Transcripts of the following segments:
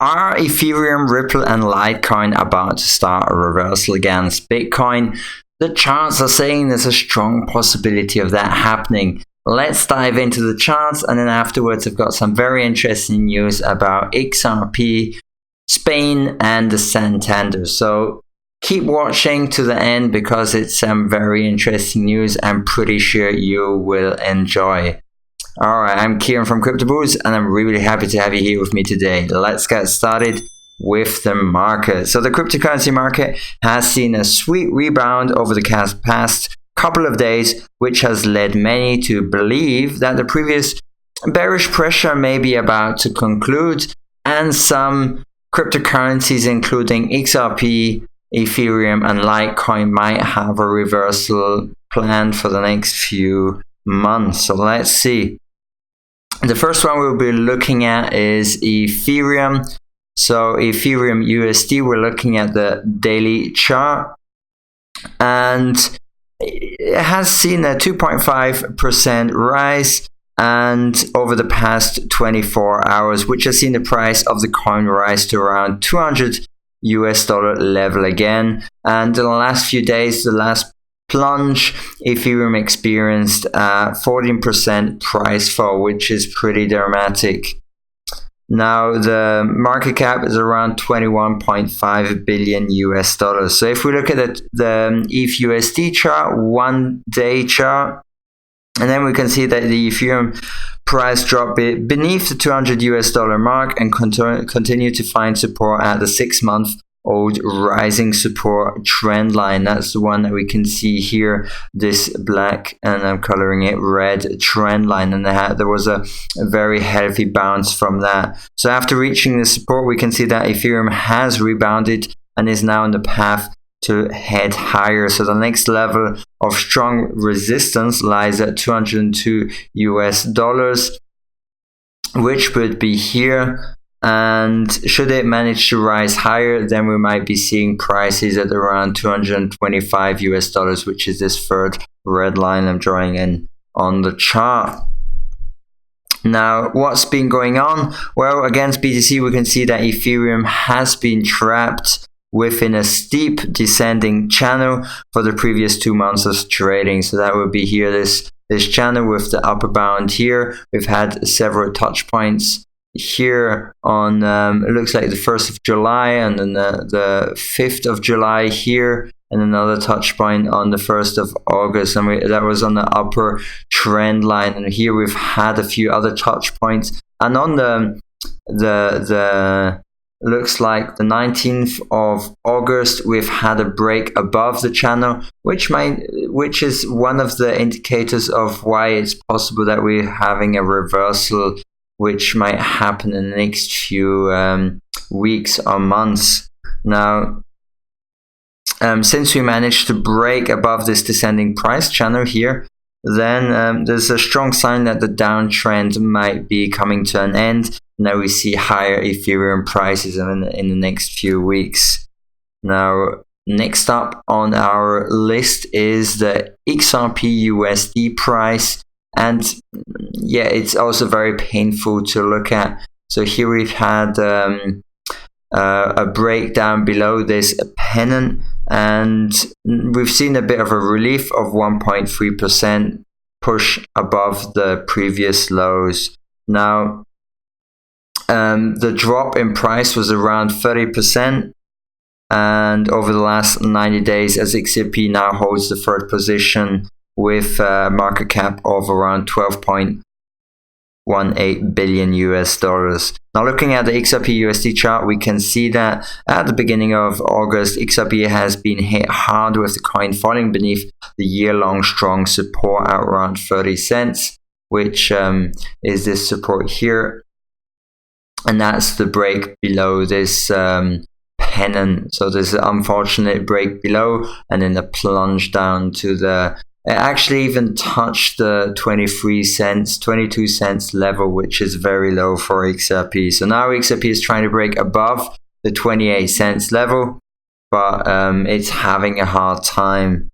Are Ethereum, Ripple, and Litecoin about to start a reversal against Bitcoin? The charts are saying there's a strong possibility of that happening. Let's dive into the charts, and then afterwards I've got some very interesting news about XRP, Spain, and the Santander. So keep watching to the end because it's some very interesting news I'm pretty sure you will enjoy. Alright, I'm Kieran from CryptoBoost, and I'm really happy to have you here with me today. Let's get started with the market. So the cryptocurrency market has seen a sweet rebound over the past couple of days, which has led many to believe that the previous bearish pressure may be about to conclude, and some cryptocurrencies including XRP, Ethereum, and Litecoin might have a reversal planned for the next few months. So let's see. The first one we'll be looking at is Ethereum. So Ethereum USD, we're looking at the daily chart, and it has seen a 2.5% rise and over the past 24 hours, which has seen the price of the coin rise to around $200 level again. And in the last few days, the last plunge, Ethereum experienced a 14% price fall, which is pretty dramatic. Now the market cap is around $21.5 billion. So if we look at the ETH USD chart, 1 day chart, and then we can see that the Ethereum price dropped beneath the $200 mark and continue to find support at the 6-month-old rising support trend line. That's the one that we can see here, this black, and I'm coloring it red trend line, and there was a very healthy bounce from that. So after reaching the support, we can see that Ethereum has rebounded and is now on the path to head higher. So the next level of strong resistance lies at $202, which would be here. And should it manage to rise higher, then we might be seeing prices at around $225, which is this third red line I'm drawing in on the chart. Now, what's been going on? Well, against BTC, we can see that Ethereum has been trapped within a steep descending channel for the previous 2 months of trading. So that would be here, this channel with the upper bound here. We've had several touch points here on it looks like the 1st of July, and then the 5th of July here, and another touch point on the 1st of August, and that was on the upper trend line. And here we've had a few other touch points, and on the looks like the 19th of August, we've had a break above the channel, which is one of the indicators of why it's possible that we're having a reversal, which might happen in the next few weeks or months. Now, since we managed to break above this descending price channel here, then there's a strong sign that the downtrend might be coming to an end. Now we see higher Ethereum prices in the next few weeks. Now, next up on our list is the XRP USD price. And yeah, it's also very painful to look at. So here we've had a breakdown below this pennant, and we've seen a bit of a relief of 1.3% push above the previous lows. Now, the drop in price was around 30%, and over the last 90 days, as XRP now holds the third position with a market cap of around $12.18 billion. Now, looking at the XRP USD chart, we can see that at the beginning of August, XRP has been hit hard with the coin falling beneath the year-long strong support at around 30 cents, which is this support here. And that's the break below this pennant. So there's an unfortunate break below, and then the plunge down to it actually even touched the 22 cents level, which is very low for XRP. So now XRP is trying to break above the 28 cents level, but it's having a hard time.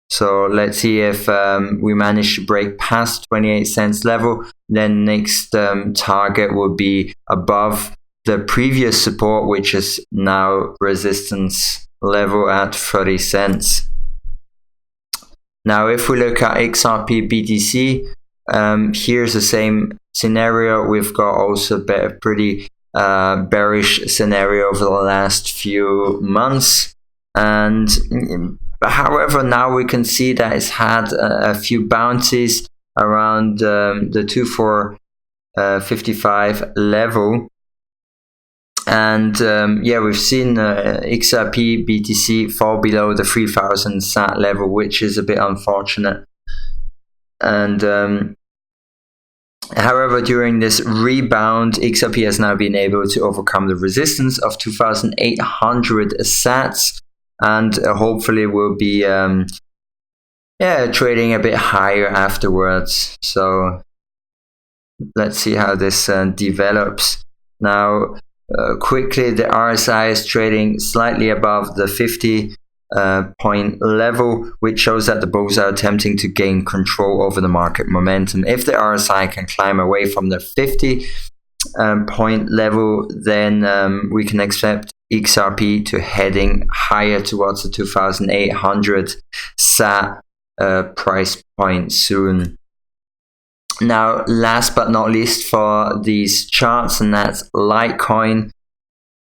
So let's see if we manage to break past 28 cents level. Then next target will be above the previous support, which is now resistance level at 30 cents. Now, if we look at XRPBTC, here's the same scenario. We've got also a pretty bearish scenario over the last few months, and however, now we can see that it's had a few bounces around the 2455 level. And yeah, we've seen XRPBTC fall below the 3000 sat level, which is a bit unfortunate. And however, during this rebound, XRP has now been able to overcome the resistance of 2800 sats, and hopefully will be trading a bit higher afterwards. So let's see how this develops. Now, quickly, the RSI is trading slightly above the 50 point level, which shows that the bulls are attempting to gain control over the market momentum. If the RSI can climb away from the 50 point level, then we can expect XRP to heading higher towards the 2800 sat price point soon. Now, last but not least for these charts, and that's Litecoin.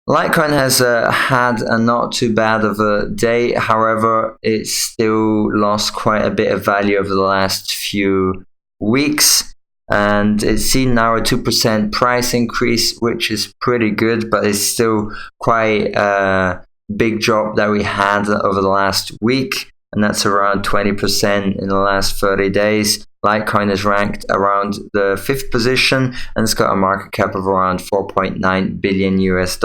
Litecoin has had a not too bad of a day. However, it's still lost quite a bit of value over the last few weeks. And it's seen now a 2% price increase, which is pretty good, but it's still quite a big drop that we had over the last week. And that's around 20% in the last 30 days. Litecoin is ranked around the 5th position, and it's got a market cap of around $4.9 billion US.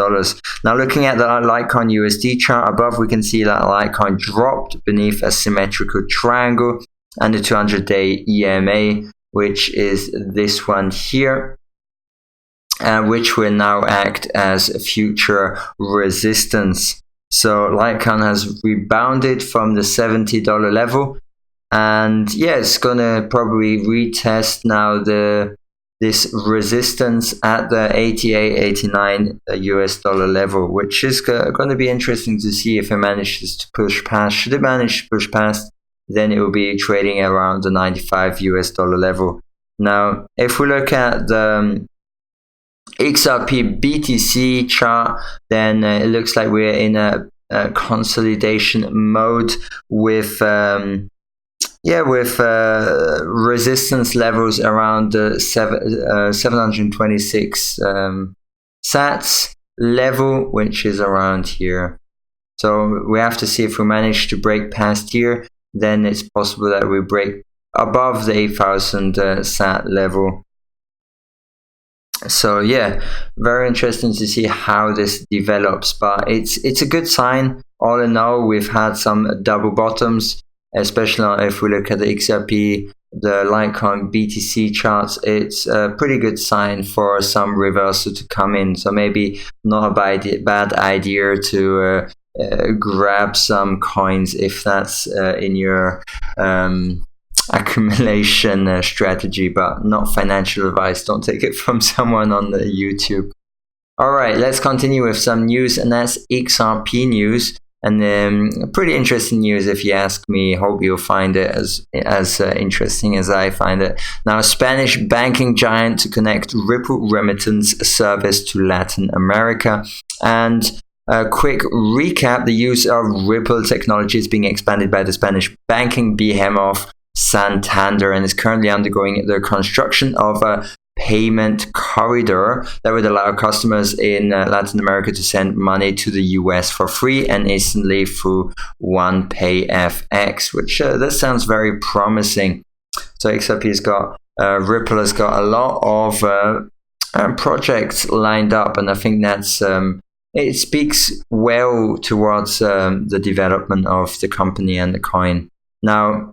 Now, looking at the Litecoin USD chart above, we can see that Litecoin dropped beneath a symmetrical triangle and the 200-day EMA, which is this one here, which will now act as future resistance. So Litecoin has rebounded from the $70 level. And yeah, it's gonna probably retest now this resistance at the 88-89 US dollar level, which is going to be interesting to see if it manages to push past. Should it manage to push past, then it will be trading around the 95 US dollar level. Now, if we look at the XRPBTC chart, then it looks like we're in a consolidation mode with resistance levels around the 726 sats level, which is around here. So we have to see if we manage to break past here, then it's possible that we break above the 8000 sat level. So yeah, very interesting to see how this develops, but it's a good sign. All in all, we've had some double bottoms, especially if we look at the XRP, the Litecoin BTC charts. It's a pretty good sign for some reversal to come in. So maybe not a bad idea to grab some coins if that's in your accumulation strategy, but not financial advice. Don't take it from someone on the YouTube. All right, let's continue with some news, and that's XRP news. And pretty interesting news, if you ask me. Hope you'll find it as interesting as I find it. Now, a Spanish banking giant to connect Ripple remittance service to Latin America. And a quick recap: the use of Ripple technology is being expanded by the Spanish banking behemoth Santander, and is currently undergoing the construction of a payment corridor that would allow customers in Latin America to send money to the US for free and instantly through OnePayFX, which that sounds very promising. So XRP has got, Ripple has got a lot of projects lined up, and I think that's it speaks well towards the development of the company and the coin. Now,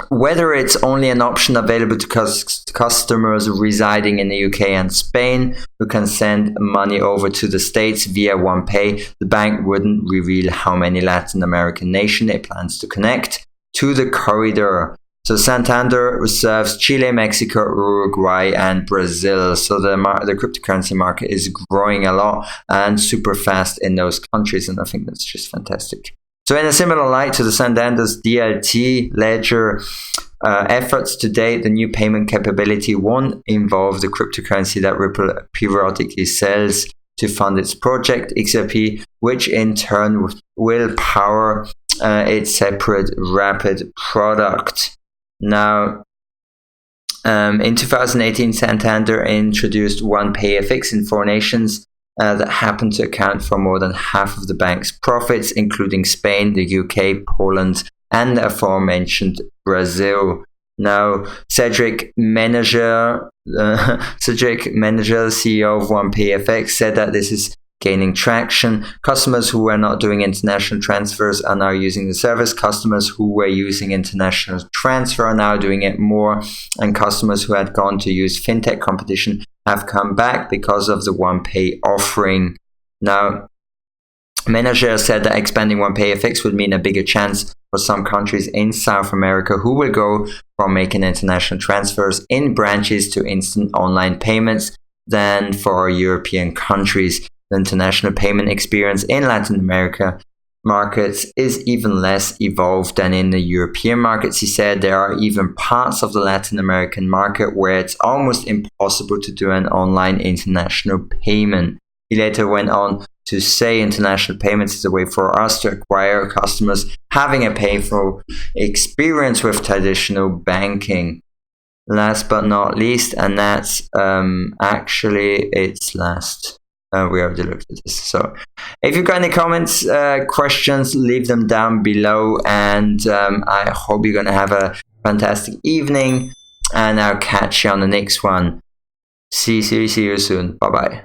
whether it's only an option available to customers residing in the UK and Spain who can send money over to the States via OnePay, the bank wouldn't reveal how many Latin American nations it plans to connect to the corridor. So Santander serves Chile, Mexico, Uruguay, and Brazil. So the cryptocurrency market is growing a lot and super fast in those countries, and I think that's just fantastic. So in a similar light to the Santander's DLT ledger efforts to date, the new payment capability won't involve the cryptocurrency that Ripple periodically sells to fund its project XRP, which in turn will power its separate Rapid product. Now, in 2018, Santander introduced OnePayFX in 4 nations that happened to account for more than half of the bank's profits, including Spain, the UK, Poland, and the aforementioned Brazil. Now, Cedric Menager, CEO of OnePayFX, said that this is gaining traction. Customers who were not doing international transfers are now using the service. Customers who were using international transfer are now doing it more. And customers who had gone to use fintech competition have come back because of the OnePay offering. Now, Menager said that expanding OnePayFX would mean a bigger chance for some countries in South America who will go from making international transfers in branches to instant online payments than for European countries. The international payment experience in Latin America markets is even less evolved than in the European markets. He said there are even parts of the Latin American market where it's almost impossible to do an online international payment. He later went on to say international payments is a way for us to acquire customers having a painful experience with traditional banking. Last but not least, and that's actually its last. We already looked at this. So if you've got any comments, questions, leave them down below. And I hope you're going to have a fantastic evening. And I'll catch you on the next one. See you soon. Bye-bye.